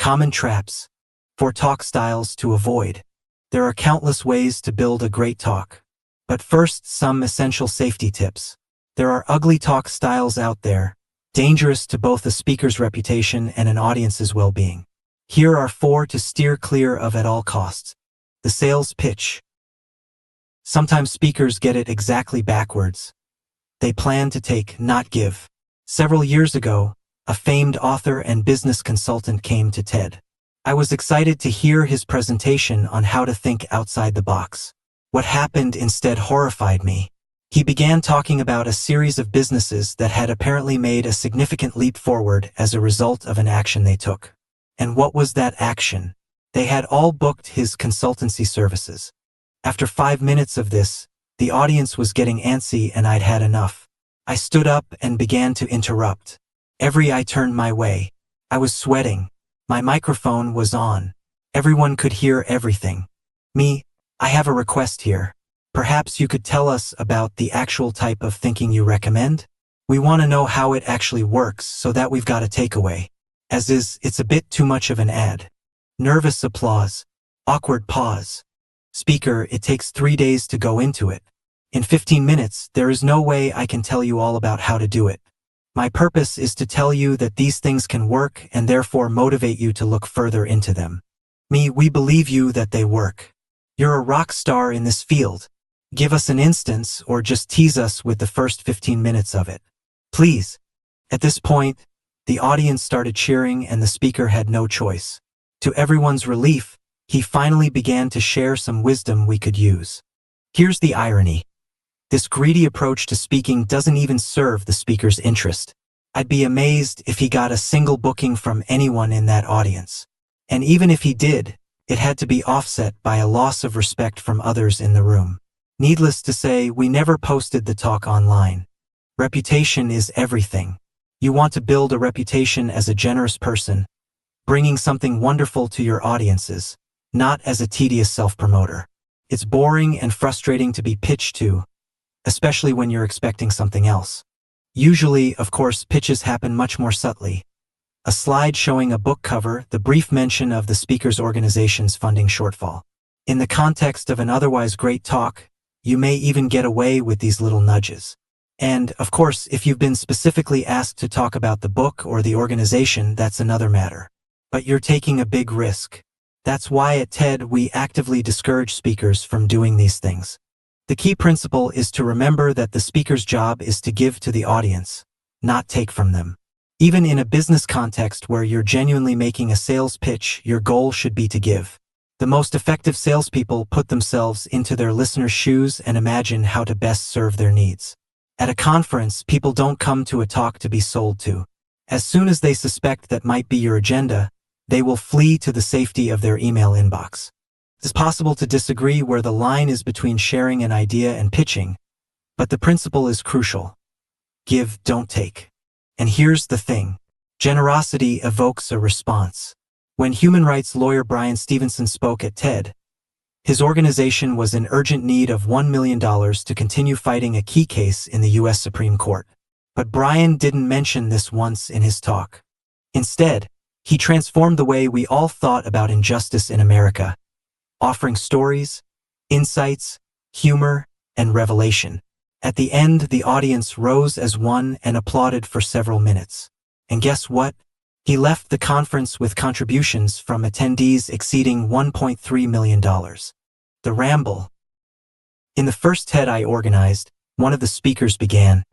Common traps. 4 talk styles to avoid. There are countless ways to build a great talk. But first, some essential safety tips. There are ugly talk styles out there, dangerous to both a speaker's reputation and an audience's well-being. Here are 4 to steer clear of at all costs. The sales pitch. Sometimes speakers get it exactly backwards. They plan to take, not give. Several years ago, a famed author and business consultant came to TED. I was excited to hear his presentation on how to think outside the box. What happened instead horrified me. He began talking about a series of businesses that had apparently made a significant leap forward as a result of an action they took. And what was that action? They had all booked his consultancy services. After 5 minutes of this, the audience was getting antsy and I'd had enough. I stood up and began to interrupt. Every eye turned my way. I was sweating. My microphone was on. Everyone could hear everything. Me, I have a request here. Perhaps you could tell us about the actual type of thinking you recommend? We want to know how it actually works so that we've got a takeaway. As is, it's a bit too much of an ad. Nervous applause. Awkward pause. Speaker, it takes 3 days to go into it. In 15 minutes, there is no way I can tell you all about how to do it. My purpose is to tell you that these things can work and therefore motivate you to look further into them. Me, we believe you that they work. You're a rock star in this field. Give us an instance or just tease us with the first 15 minutes of it. Please. At this point, the audience started cheering and the speaker had no choice. To everyone's relief, he finally began to share some wisdom we could use. Here's the irony. This greedy approach to speaking doesn't even serve the speaker's interest. I'd be amazed if he got a single booking from anyone in that audience. And even if he did, it had to be offset by a loss of respect from others in the room. Needless to say, we never posted the talk online. Reputation is everything. You want to build a reputation as a generous person, bringing something wonderful to your audiences, not as a tedious self-promoter. It's boring and frustrating to be pitched to, especially when you're expecting something else. Usually, of course, pitches happen much more subtly. A slide showing a book cover, the brief mention of the speaker's organization's funding shortfall. In the context of an otherwise great talk, you may even get away with these little nudges. And, of course, if you've been specifically asked to talk about the book or the organization, that's another matter. But you're taking a big risk. That's why at TED we actively discourage speakers from doing these things. The key principle is to remember that the speaker's job is to give to the audience, not take from them. Even in a business context where you're genuinely making a sales pitch, your goal should be to give. The most effective salespeople put themselves into their listeners' shoes and imagine how to best serve their needs. At a conference, people don't come to a talk to be sold to. As soon as they suspect that might be your agenda, they will flee to the safety of their email inbox. It's possible to disagree where the line is between sharing an idea and pitching, but the principle is crucial. Give, don't take. And here's the thing. Generosity evokes a response. When human rights lawyer Bryan Stevenson spoke at TED, his organization was in urgent need of $1 million to continue fighting a key case in the U.S. Supreme Court. But Bryan didn't mention this once in his talk. Instead, he transformed the way we all thought about injustice in America, offering stories, insights, humor, and revelation. At the end, the audience rose as one and applauded for several minutes. And guess what? He left the conference with contributions from attendees exceeding $1.3 million. The ramble. In the first TED I organized, one of the speakers began,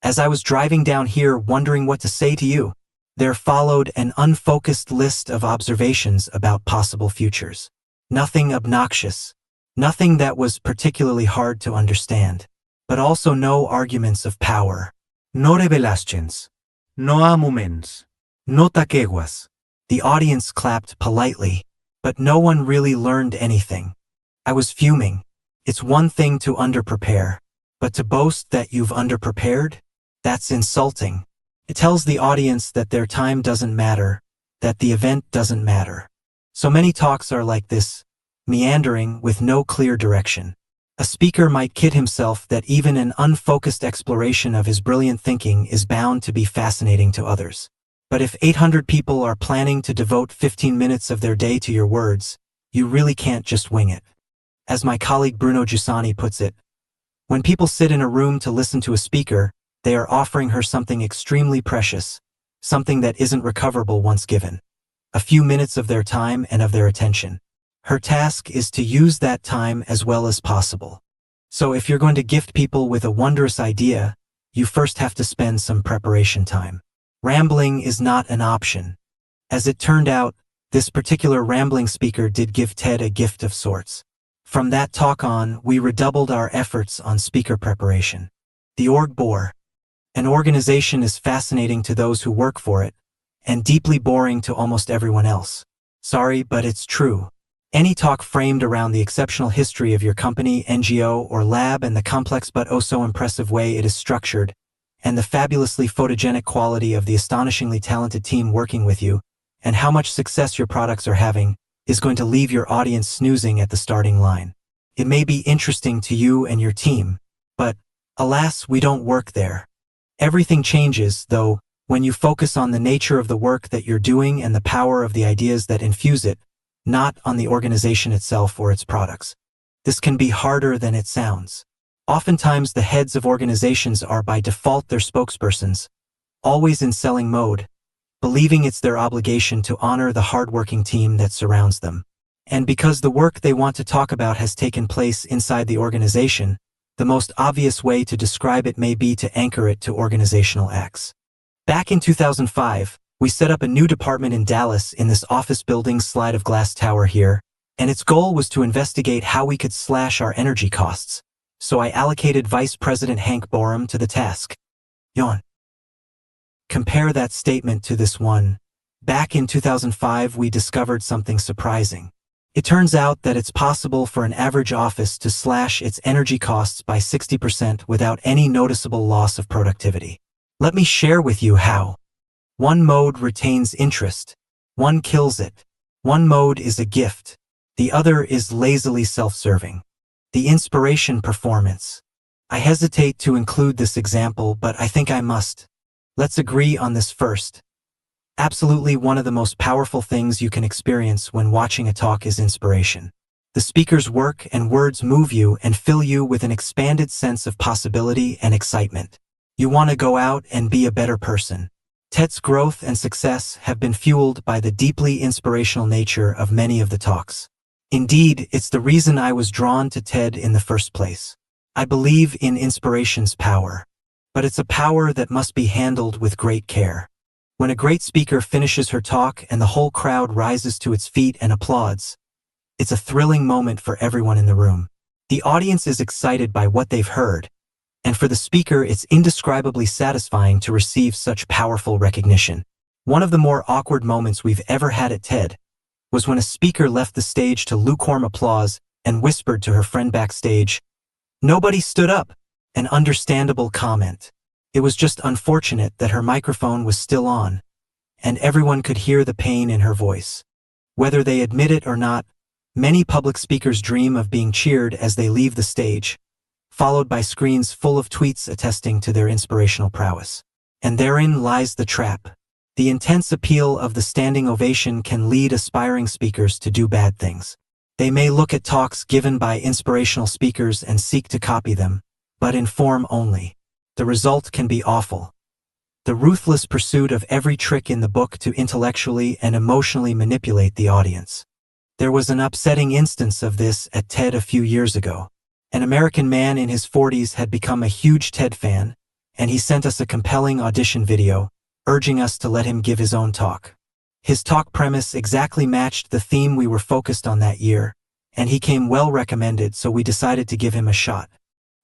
"As I was driving down here wondering what to say to you, there followed an unfocused list of observations about possible futures. Nothing obnoxious, nothing that was particularly hard to understand, but also no arguments of power. No revelations, no arguments, no taqueguas." The audience clapped politely, but no one really learned anything. I was fuming. It's one thing to underprepare, but to boast that you've underprepared? That's insulting. It tells the audience that their time doesn't matter, that the event doesn't matter. So many talks are like this, meandering with no clear direction. A speaker might kid himself that even an unfocused exploration of his brilliant thinking is bound to be fascinating to others. But if 800 people are planning to devote 15 minutes of their day to your words, you really can't just wing it. As my colleague Bruno Giussani puts it, when people sit in a room to listen to a speaker, they are offering her something extremely precious, something that isn't recoverable once given. A few minutes of their time and of their attention. Her task is to use that time as well as possible. So if you're going to gift people with a wondrous idea, you first have to spend some preparation time. Rambling is not an option. As it turned out, this particular rambling speaker did give Ted a gift of sorts. From that talk on, we redoubled our efforts on speaker preparation. The org bore. An organization is fascinating to those who work for it, and deeply boring to almost everyone else. Sorry, but it's true. Any talk framed around the exceptional history of your company, NGO, or lab and the complex but oh so impressive way it is structured, and the fabulously photogenic quality of the astonishingly talented team working with you, and how much success your products are having, is going to leave your audience snoozing at the starting line. It may be interesting to you and your team, but, alas, we don't work there. Everything changes, though, when you focus on the nature of the work that you're doing and the power of the ideas that infuse it, not on the organization itself or its products. This can be harder than it sounds. Oftentimes the heads of organizations are by default their spokespersons, always in selling mode, believing it's their obligation to honor the hardworking team that surrounds them. And because the work they want to talk about has taken place inside the organization, the most obvious way to describe it may be to anchor it to organizational acts. Back in 2005, we set up a new department in Dallas in this office building slide of glass tower here, and its goal was to investigate how we could slash our energy costs. So I allocated Vice President Hank Borum to the task. Yawn. Compare that statement to this one. Back in 2005, we discovered something surprising. It turns out that it's possible for an average office to slash its energy costs by 60% without any noticeable loss of productivity. Let me share with you how. One mode retains interest. One kills it. One mode is a gift. The other is lazily self-serving. The inspiration performance. I hesitate to include this example, but I think I must. Let's agree on this first. Absolutely one of the most powerful things you can experience when watching a talk is inspiration. The speaker's work and words move you and fill you with an expanded sense of possibility and excitement. You want to go out and be a better person. Ted's growth and success have been fueled by the deeply inspirational nature of many of the talks. Indeed, it's the reason I was drawn to TED in the first place. I believe in inspiration's power. But it's a power that must be handled with great care. When a great speaker finishes her talk and the whole crowd rises to its feet and applauds, it's a thrilling moment for everyone in the room. The audience is excited by what they've heard, and for the speaker it's indescribably satisfying to receive such powerful recognition. One of the more awkward moments we've ever had at TED was when a speaker left the stage to lukewarm applause and whispered to her friend backstage, "Nobody stood up." An understandable comment. It was just unfortunate that her microphone was still on, and everyone could hear the pain in her voice. Whether they admit it or not, many public speakers dream of being cheered as they leave the stage, followed by screens full of tweets attesting to their inspirational prowess. And therein lies the trap. The intense appeal of the standing ovation can lead aspiring speakers to do bad things. They may look at talks given by inspirational speakers and seek to copy them, but in form only. The result can be awful. The ruthless pursuit of every trick in the book to intellectually and emotionally manipulate the audience. There was an upsetting instance of this at TED a few years ago. An American man in his 40s had become a huge TED fan, and he sent us a compelling audition video, urging us to let him give his own talk. His talk premise exactly matched the theme we were focused on that year, and he came well recommended, so we decided to give him a shot.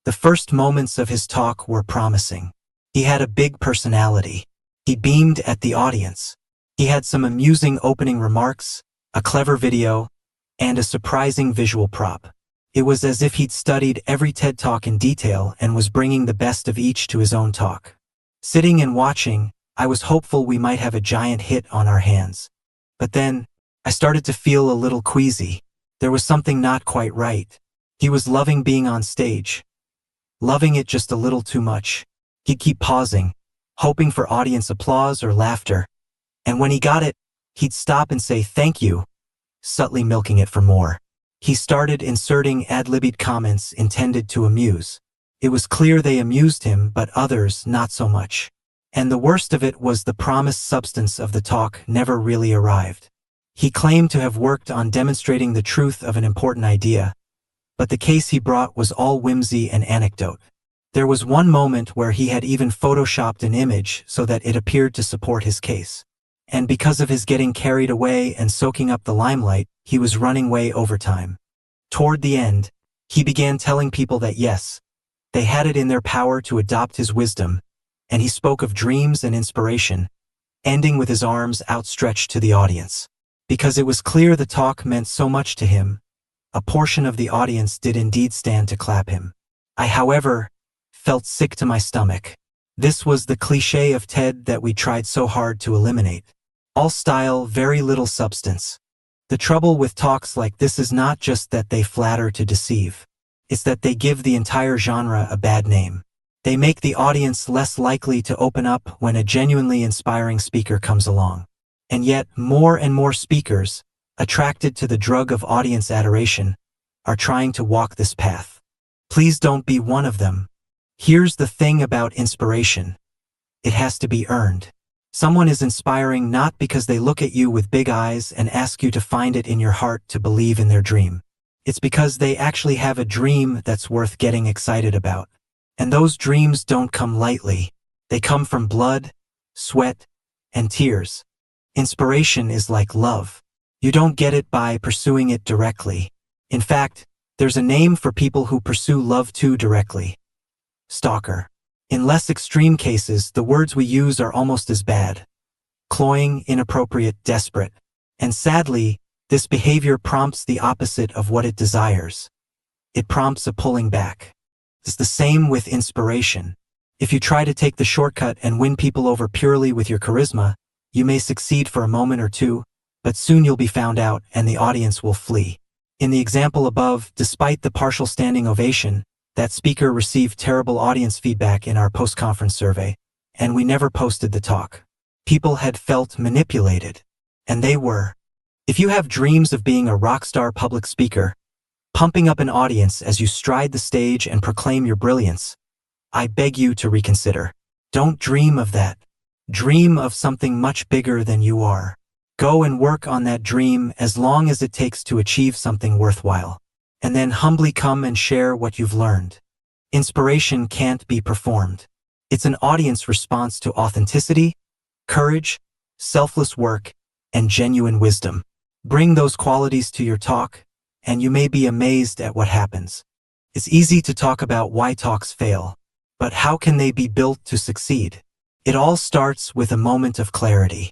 The first moments of his talk were promising. He had a big personality. He beamed at the audience. He had some amusing opening remarks, a clever video, and a surprising visual prop. It was as if he'd studied every TED Talk in detail and was bringing the best of each to his own talk. Sitting and watching, I was hopeful we might have a giant hit on our hands. But then, I started to feel a little queasy. There was something not quite right. He was loving being on stage. Loving it just a little too much. He'd keep pausing, hoping for audience applause or laughter, And when he got it, he'd stop and say thank you, subtly milking it for more. He started inserting ad-libbed comments intended to amuse. It was clear they amused him, but others not so much. And the worst of it was the promised substance of the talk never really arrived. He claimed to have worked on demonstrating the truth of an important idea, but the case he brought was all whimsy and anecdote. There was one moment where he had even photoshopped an image so that it appeared to support his case. And because of his getting carried away and soaking up the limelight, he was running way over time. Toward the end, he began telling people that yes, they had it in their power to adopt his wisdom, and he spoke of dreams and inspiration, ending with his arms outstretched to the audience. Because it was clear the talk meant so much to him, a portion of the audience did indeed stand to clap him. I, however, felt sick to my stomach. This was the cliché of TED that we tried so hard to eliminate. All style, very little substance. The trouble with talks like this is not just that they flatter to deceive. It's that they give the entire genre a bad name. They make the audience less likely to open up when a genuinely inspiring speaker comes along. And yet, more and more speakers, attracted to the drug of audience adoration, are trying to walk this path. Please don't be one of them. Here's the thing about inspiration. It has to be earned. Someone is inspiring not because they look at you with big eyes and ask you to find it in your heart to believe in their dream. It's because they actually have a dream that's worth getting excited about. And those dreams don't come lightly. They come from blood, sweat, and tears. Inspiration is like love. You don't get it by pursuing it directly. In fact, there's a name for people who pursue love too directly. Stalker. In less extreme cases, the words we use are almost as bad. Cloying, inappropriate, desperate. And sadly, this behavior prompts the opposite of what it desires. It prompts a pulling back. It's the same with inspiration. If you try to take the shortcut and win people over purely with your charisma, you may succeed for a moment or two, but soon you'll be found out and the audience will flee. In the example above, despite the partial standing ovation, that speaker received terrible audience feedback in our post-conference survey, and we never posted the talk. People had felt manipulated, and they were. If you have dreams of being a rock star public speaker, pumping up an audience as you stride the stage and proclaim your brilliance, I beg you to reconsider. Don't dream of that. Dream of something much bigger than you are. Go and work on that dream as long as it takes to achieve something worthwhile. And then humbly come and share what you've learned. Inspiration can't be performed. It's an audience response to authenticity, courage, selfless work, and genuine wisdom. Bring those qualities to your talk, and you may be amazed at what happens. It's easy to talk about why talks fail, but how can they be built to succeed? It all starts with a moment of clarity.